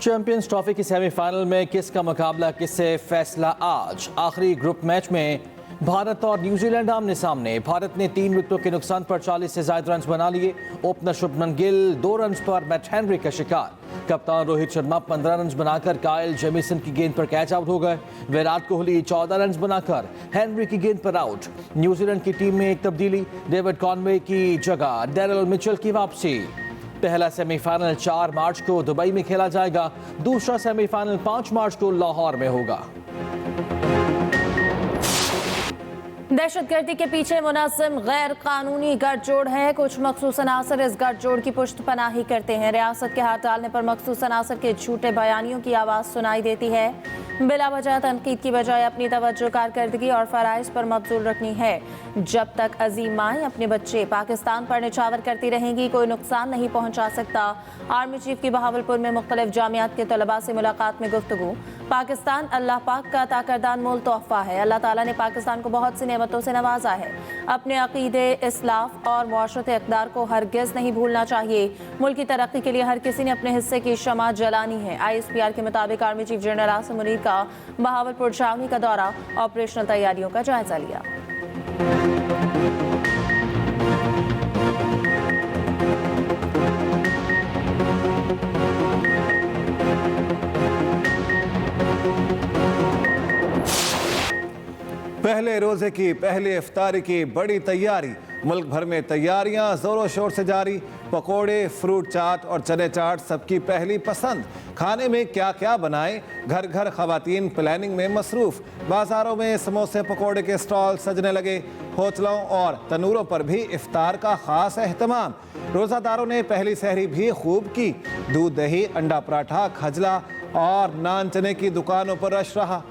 Champions trophy की semifinal में किसका मुकाबला किससे, फैसला आज। आखिरी ग्रुप मैच में भारत और न्यूजीलैंड आमने सामने। भारत ने 3 विकेटों के नुकसान पर 40 से ज्यादा रन बना लिए। ओपनर शुभमन गिल 2 रन पर मैट हेनरी का शिकार। कप्तान रोहित शर्मा 15 रन बनाकर काइल जेमिसन की गेंद पर कैच आउट हो गए। विराट कोहली 14 रन बनाकर हेनरी की गेंद पर आउट। न्यूजीलैंड की टीम में एक तब्दीली, डेविड कॉनवे की जगह डैरिल मिचेल की वापसी। पहला सेमीफाइनल 4 मार्च को दुबई में खेला जाएगा। दूसरा सेमीफाइनल 5 मार्च को लाहौर में होगा। दहशतगर्दी के पीछे मुनज़्ज़म गैर कानूनी गठजोड़ है। कुछ मखसूस अनासर इस गठजोड़ की पुष्टपनाही करते हैं। रियासत के हाथ डालने पर मखसूस अनासर के झूठे बयानियों की आवाज़ सुनाई देती है। बिला वजह तनकीद की बजाय अपनी तवज्जो कारकर्दगी और फ़राइज़ पर मबज़ूल रखनी है। जब तक अजीम माएँ अपने बच्चे पाकिस्तान पर निछावर करती रहेंगी, कोई नुकसान नहीं पहुँचा सकता। आर्मी चीफ की बहावलपुर में मुख्तलिफ जामियात के तलबा से मुलाकात में गुफ्तगू। पाकिस्तान अल्लाह पाक का ताकरदान मोल तोहफ़ा है। अल्लाह ताला ने पाकिस्तान को बहुत सी नेमतों से नवाजा है। अपने अकीदे, इस्लाफ और मुआशरत इक़दार को हरगिज़ नहीं भूलना चाहिए। मुल्क की तरक्की के लिए हर किसी ने अपने हिस्से की शमा जलानी है। ISPR के मुताबिक army chief general Asim Munir का बहावलपुर छावनी का दौरा, ऑपरेशनल तैयारियों का जायजा लिया। पहले रोजे की पहली इफ्तारी की बड़ी तैयारी। मुल्क भर में तैयारियां जोरों शोर से जारी। पकोड़े, फ्रूट चाट और चने चाट सबकी पहली पसंद। खाने में क्या क्या बनाएं, घर घर खवातीन प्लानिंग में मसरूफ। बाजारों में समोसे पकोड़े के स्टॉल सजने लगे। होटलों और तनूरों पर भी इफ्तार का खास एहतमाम। रोज़ादारों ने पहली सहरी भी खूब की। दूध, दही, अंडा पराठा, खजला और नान चने की दुकानों पर रश रहा।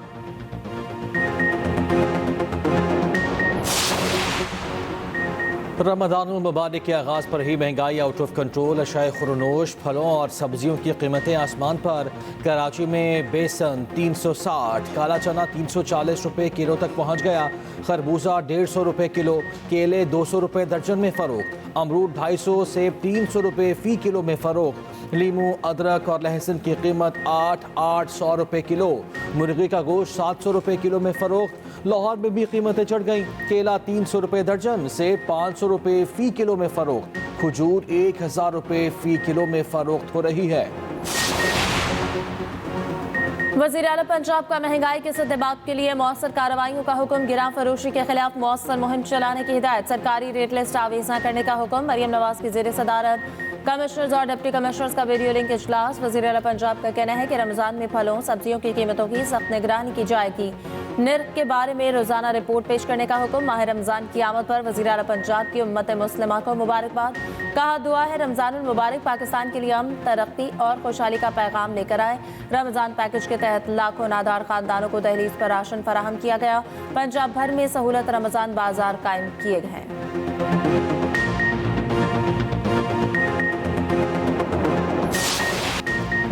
रमज़ानुल मुबारक के आगाज़ पर ही महंगाई आउट ऑफ कंट्रोल। अशाए खुरनोश, फलों और सब्जियों की कीमतें आसमान पर। कराची में बेसन 360, काला चना 340 रुपये किलो तक पहुँच गया। खरबूजा 150 रुपये किलो, केले 200 रुपये दर्जन में फ़रोख्त। अमरूद 250, सेब 300 रुपये फ़ी किलो में फ़रोख्त। लीमू, अदरक और लहसुन की कीमत 800 रुपये किलो। मुर्गी का गोश्त 700 रुपये किलो में फ़रोख्त। लाहौर में भी कीमतें चढ़ गईं। केला 300 रुपये दर्जन, सेब 500 रुपये फ़ी किलो में फ़रोख्त। खजूर 1000 रुपये फ़ी किलो में फ़रोख्त हो रही है। वज़ीर आला पंजाब का महंगाई के सद्देबात के लिए मौसर कार्रवाइयों का हुक्म। गिरां फरोशी के खिलाफ मौसर मुहिम चलाने की हिदायत। सरकारी रेट लिस्ट आवेज़ा करने का हुक्म। मरियम नवाज की ज़ेर सदारत कमिश्नर्स और डिप्टी कमिश्नर्स का वीडियो लिंक इजलास। वज़ीर आला पंजाब का कहना है कि रमज़ान में फलों सब्जियों की कीमतों की सख्त निगरानी की जाएगी। निर्ख के बारे में रोजाना रिपोर्ट पेश करने का हुक्म। माह रमज़ान की आमद पर वज़ीर आला पंजाब की उम्मत मुस्लिमा को मुबारकबाद। कहा, दुआ है रमज़ानुल मुबारक पाकिस्तान के लिए अमन, तरक्की और खुशहाली का पैगाम लेकर आए। रमज़ान पैकेज के तहत लाखों नादार खानदानों को दहलीज पर राशन फराहम किया गया। पंजाब भर में सहूलत रमज़ान बाजार कायम किए गए हैं।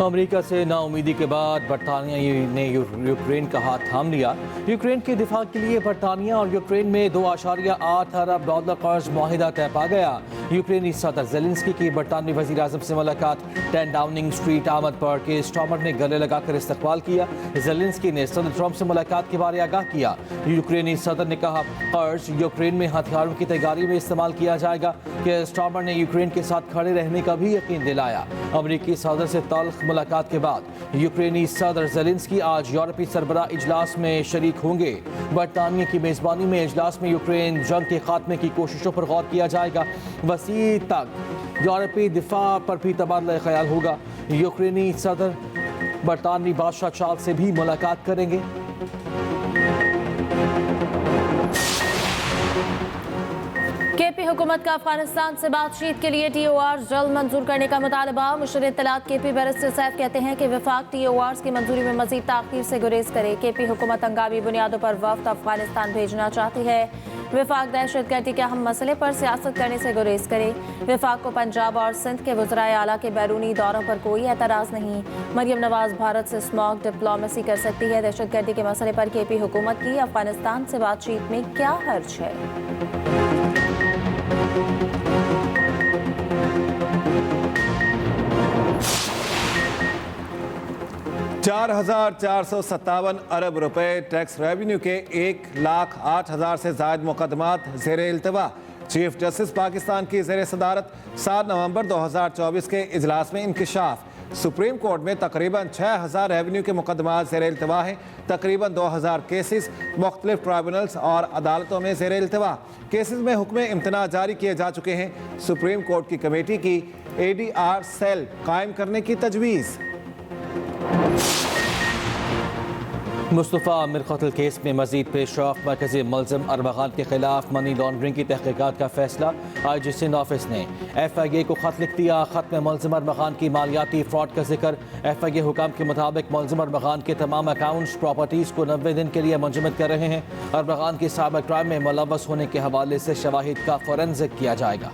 अमेरिका से नाउमीदी के बाद बरतानिया ने यूक्रेन का हाथ थाम लिया। यूक्रेन के दिफा के लिए बरतानिया और यूक्रेन में $2.8 अरब कर्ज मुआहिदा तय पा गया। यूक्रेनी सदर ज़ेलेंस्की की बरतानवी वज़ीर आज़म से मुलाकात। 10 डाउनिंग स्ट्रीट आमद पर के स्टॉमर ने गले लगाकर इस्तकबाल किया। ज़ेलेंस्की ने सदर ट्रंप से मुलाकात के बारे आगाह किया। यूक्रेनी सदर ने कहा, कर्ज यूक्रेन में हथियारों की तैयारी में इस्तेमाल किया जाएगा। के स्टॉमर ने यूक्रेन के साथ खड़े रहने का भी यकीन दिलाया। अमरीकी सदर से तल्ख मुलाकात के बाद यूक्रेनी सदर ज़ेलेंस्की आज यूरोपीय सरबराह इजलास में शरीक होंगे। बरतानिया की मेज़बानी में इजलास में यूक्रेन जंग के खात्मे की कोशिशों पर गौर किया जाएगा। वसी तक यूरोपीय दिफा पर भी तबादला ख्याल होगा। यूक्रेनी सदर बरतानवी बादशाह चार्ल्स से भी मुलाकात करेंगे। केपी हुकूमत का अफगानिस्तान से बातचीत के लिए TOR जल्द मंजूर करने का मुतालबा। मुशर इत्तलात KP बैरिस्टर सैफ कहते हैं कि वफाक TORs की मंजूरी में मजीद ताख़ीर से गुरेज करे। KP हुकूमत हंगामी बुनियादों पर वफ्द अफगानिस्तान भेजना चाहती है। वफाक दहशतगर्दी के अहम मसले पर सियासत करने से गुरेज करे। वफाक को पंजाब और सिंध के वज़राए आला के बैरूनी दौरों पर कोई एतराज़ नहीं। मरियम नवाज भारत से स्मॉग डिप्लोमेसी कर सकती है। दहशतगर्दी के मसले पर KP हुकूमत की अफगानिस्तान से बातचीत में क्या हर्ज है। 4,457 अरब रुपए टैक्स रेवेन्यू के 1,08,000 से ज्यादा मुकदमात ज़ेर इल्तवा। चीफ जस्टिस पाकिस्तान की ज़ेर सदारत 7 नवंबर 2024 के इजलास में इंकिशाफ। सुप्रीम कोर्ट में तकरीबन 6,000 रेवेन्यू के मुकदमात ज़ेर इल्तवा हैं। तकरीबन 2,000 केसेस मुख्तलिफ ट्राइब्यूनल्स और अदालतों में ज़ेर इल्तवा। केसेस में हुक्म इम्तना जारी किए जा चुके हैं। सुप्रीम कोर्ट की कमेटी की ADR सेल कायम करने की तजवीज़। मुस्तफ़ा आमिर कत्ल केस में मजीद पेशरफ। मरकजी मुलज़िम अरबगान के खिलाफ मनी लॉन्ड्रिंग की तहकीकात का फैसला। IG सिंध ऑफिस ने FIA को खत लिख दिया। खत में मुलज़िम अरबगान की मालियाती फ्रॉड का जिक्र। FIA हुकाम के मुताबिक मुलज़िम अरबगान के तमाम अकाउंट्स प्रॉपर्टीज़ को 90 दिन के लिए मुंजमद कर रहे हैं। अरबगान की साइबर क्राइम में मुलव्वस होने के हवाले से शवाहिद का फोरेंसिक किया जाएगा।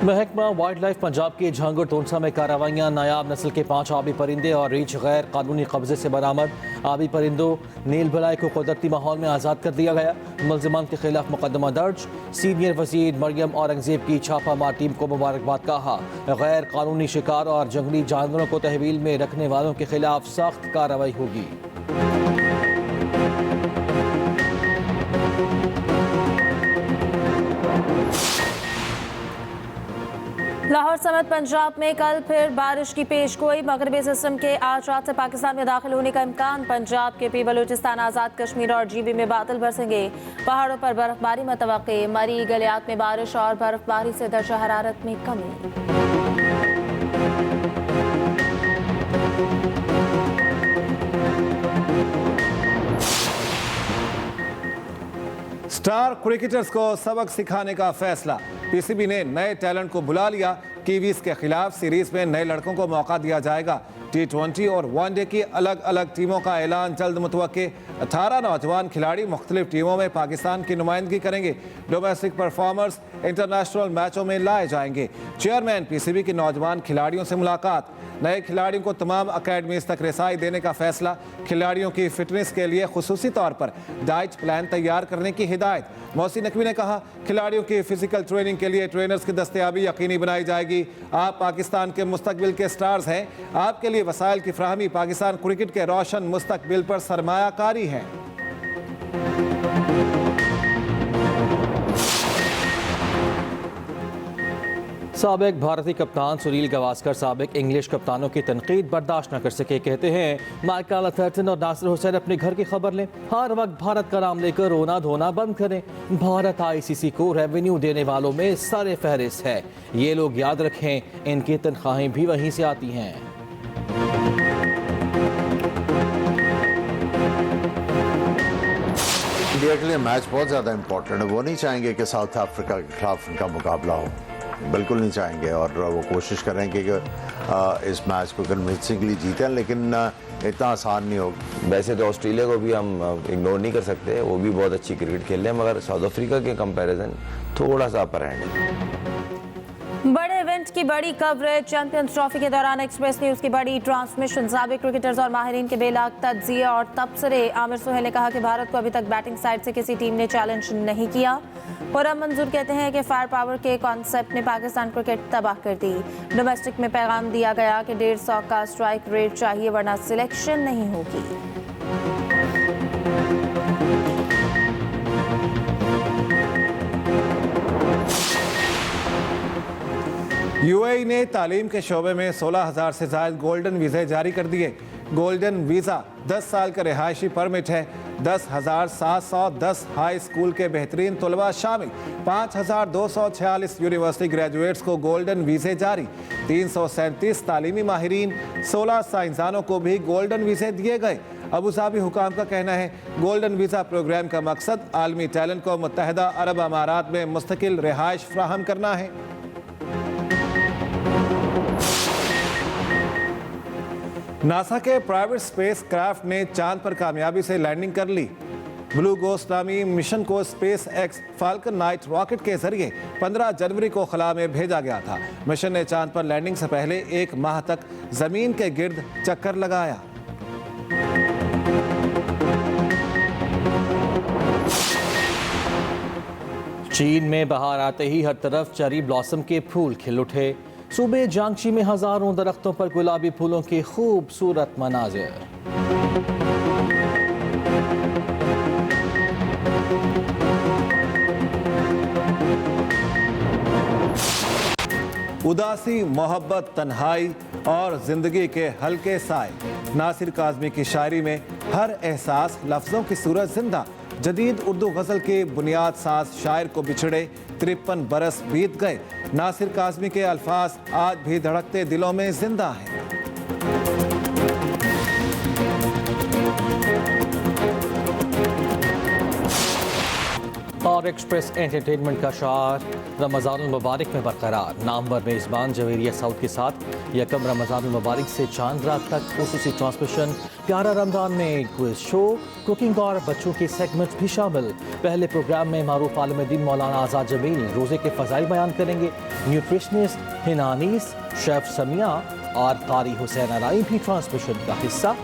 महकमा वाइल्ड लाइफ पंजाब की झांगुर तोनसा में कार्रवाइयाँ। नायाब नस्ल के 5 आबी परिंदे और रीछ गैर कानूनी कब्जे से बरामद। आबी परिंदों नील भलाई को कुदरती माहौल में आज़ाद कर दिया गया। मुलज़िमान के खिलाफ मुकदमा दर्ज। सीनियर वज़ीर मरियम औरंगज़ेब की छापामार टीम को मुबारकबाद कहा। गैर कानूनी शिकार और जंगली जानवरों को तहवील में रखने वालों के खिलाफ सख्त कार्रवाई होगी। लाहौर समेत पंजाब में कल फिर बारिश की पेशगोई। मगरबी सिस्टम के आज रात से पाकिस्तान में दाखिल होने का इम्कान। पंजाब के पी बलूचिस्तान, आज़ाद कश्मीर और GB में बादल बरसेंगे। पहाड़ों पर बर्फबारी मुतवक्के। मरी गलियात में बारिश और बर्फबारी से दर्जा हरारत में कमी। स्टार क्रिकेटर्स को सबक सिखाने का फैसला। PCB ने नए टैलेंट को बुला लिया। कीवीज के खिलाफ सीरीज में नए लड़कों को मौका दिया जाएगा। T20 और वनडे की अलग अलग टीमों का ऐलान जल्द मुतवक्के। 18 नौजवान खिलाड़ी मुख्तलिफ टीमों में पाकिस्तान की नुमाइंदगी करेंगे। डोमेस्टिक परफॉर्मर्स इंटरनेशनल मैचों में लाए जाएंगे। चेयरमैन PCB की नौजवान खिलाड़ियों से मुलाकात। नए खिलाड़ियों को तमाम अकेडमीज तक रसाई देने का फैसला। खिलाड़ियों की फिटनेस के लिए खुसूसी तौर पर डाइट प्लान तैयार करने की हिदायत। मोहसिन नकवी ने कहा, खिलाड़ियों की फिजिकल ट्रेनिंग के लिए ट्रेनर्स की दस्तयाबी यकीनी बनाई जाएगी। आप पाकिस्तान के मुस्तकबिल के स्टार्स हैं। आपके लिए वसाइल की फ्राहमी पाकिस्तान क्रिकेट के रोशन मुस्तकबिल पर सरमायाकारी है। साबिक भारतीय कप्तान सुनील गावस्कर साबिक इंग्लिश कप्तानों की तनकीद बर्दाश्त न कर सके। कहते हैं माइकल अथर्टन और नासिर हुसैन अपने घर की खबर लें। हर वक्त भारत का नाम लेकर रोना धोना बंद करें। भारत ICC को रेवेन्यू देने वालों में सरे फहरिस्त है। ये लोग याद रखें, इनकी तनख्वाहें भी वहीं से आती हैं। इंडिया के लिए मैच बहुत ज़्यादा इंपॉर्टेंट है। वो नहीं चाहेंगे कि साउथ अफ्रीका के खिलाफ उनका मुकाबला हो, बिल्कुल नहीं चाहेंगे। और वो कोशिश करेंगे कि इस मैच को कन्विंसिंगली जीतें, लेकिन इतना आसान नहीं होगा। वैसे तो ऑस्ट्रेलिया को भी हम इग्नोर नहीं कर सकते, वो भी बहुत अच्छी क्रिकेट खेल रहे हैं, मगर साउथ अफ्रीका के कंपैरिजन थोड़ा सा अपर हैंड है। बड़े इवेंट की बड़ी कवरेज। चैंपियंस ट्रॉफी के दौरान एक्सप्रेस न्यूज की बड़ी ट्रांसमिशन। साबिक क्रिकेटर्स और माहिरीन के बेलाग तज्जिया और तबसरे। आमिर सुहेल ने कहा कि भारत को अभी तक बैटिंग साइड से किसी टीम ने चैलेंज नहीं किया। खुर्रम मंजूर कहते हैं कि फायर पावर के कॉन्सेप्ट ने पाकिस्तान क्रिकेट तबाह कर दी। डोमेस्टिक में पैगाम दिया गया कि 150 का स्ट्राइक रेट चाहिए वरना सिलेक्शन नहीं होगी। UAE ने तालीम के शोबे में 16,000 से ज्यादा गोल्डन वीज़े जारी कर दिए। गोल्डन वीज़ा 10 साल का रिहायशी परमिट है। 10,710 हाई स्कूल के बेहतरीन तलबा शामिल। 5,246 यूनिवर्सिटी ग्रेजुएट्स को गोल्डन वीज़े जारी। 337 तालीमी माहिरीन, 16 साइंसदानों को भी गोल्डन वीज़े दिए गए। अबू धाबी हुकाम का कहना है, गोल्डन वीज़ा प्रोग्राम का मकसद आलमी टैलेंट को मुत्तहदा अरब अमारात में मुस्तकिल रिहाइश फ्राहम करना है। नासा के प्राइवेट स्पेस क्राफ्ट ने चांद पर कामयाबी से लैंडिंग कर ली। ब्लू गोस्ट नामी मिशन को space x falcon night rocket के जरिए 15 जनवरी को खला में भेजा गया था। मिशन ने चांद पर लैंडिंग से पहले 1 माह तक जमीन के गिर्द चक्कर लगाया। चीन में बहार आते ही हर तरफ चेरी ब्लॉसम के फूल खिल उठे। सूबे जियांगशी में हजारों दरख्तों पर गुलाबी फूलों के खूबसूरत मनाजिर। उदासी, मोहब्बत, तन्हाई और जिंदगी के हल्के साए। नासिर काज़मी की शायरी में हर एहसास लफ्ज़ों की सूरत जिंदा। जदीद उर्दू गज़ल के बुनियाद साज शायर को बिछड़े 53 बरस बीत गए। नासिर काज़मी के अल्फाज आज भी धड़कते दिलों में जिंदा हैं। और एक्सप्रेस एंटरटेनमेंट का शार रमज़ान मुबारक में बरकरार। नामवर मेज़बान जवेरिया साउथ के साथ यकम रमज़ान मुबारक से चांद रात तक खुसूसी ट्रांसमिशन। प्यारा रमज़ान में क्विज शो, कुकिंग और बच्चों के सेगमेंट्स भी शामिल। पहले प्रोग्राम में मारूफ आलिम-ए-दीन मौलाना आज़ाद जमील रोज़े के फ़ज़ाइल बयान करेंगे। न्यूट्रिशनिस्ट हिना अनीस, शेफ समिया और कारी हुसैन अराई भी ट्रांसमिशन का हिस्सा।